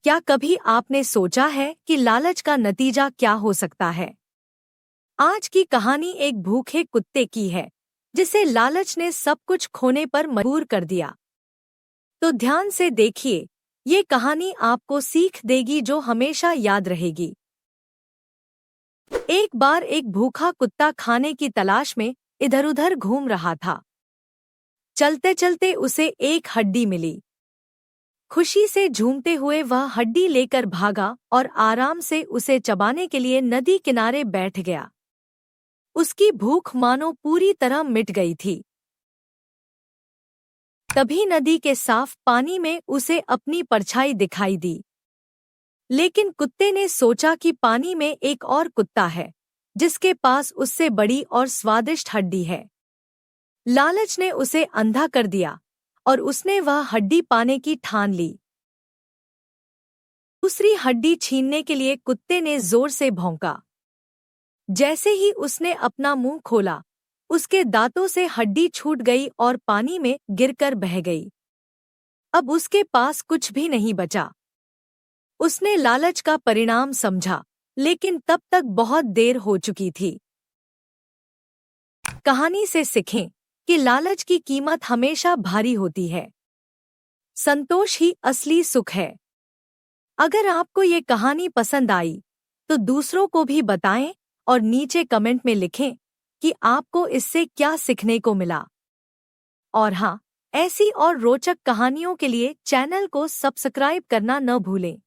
क्या कभी आपने सोचा है कि लालच का नतीजा क्या हो सकता है? आज की कहानी एक भूखे कुत्ते की है, जिसे लालच ने सब कुछ खोने पर मजबूर कर दिया। तो ध्यान से देखिए, ये कहानी आपको सीख देगी जो हमेशा याद रहेगी। एक बार एक भूखा कुत्ता खाने की तलाश में इधर-उधर घूम रहा था। चलते चलते उसे एक हड्डी मिली। खुशी से झूमते हुए वह हड्डी लेकर भागा और आराम से उसे चबाने के लिए नदी किनारे बैठ गया। उसकी भूख मानो पूरी तरह मिट गई थी। तभी नदी के साफ पानी में उसे अपनी परछाई दिखाई दी। लेकिन कुत्ते ने सोचा कि पानी में एक और कुत्ता है, जिसके पास उससे बड़ी और स्वादिष्ट हड्डी है। लालच ने उसे अंधा कर दिया और उसने वह हड्डी पाने की ठान ली। दूसरी हड्डी छीनने के लिए कुत्ते ने जोर से भौंका। जैसे ही उसने अपना मुंह खोला, उसके दांतों से हड्डी छूट गई और पानी में गिरकर बह गई। अब उसके पास कुछ भी नहीं बचा। उसने लालच का परिणाम समझा, लेकिन तब तक बहुत देर हो चुकी थी। कहानी से सीखें कि लालच की कीमत हमेशा भारी होती है। संतोष ही असली सुख है। अगर आपको ये कहानी पसंद आई, तो दूसरों को भी बताएं और नीचे कमेंट में लिखें कि आपको इससे क्या सीखने को मिला। और हाँ, ऐसी और रोचक कहानियों के लिए चैनल को सब्सक्राइब करना न भूलें।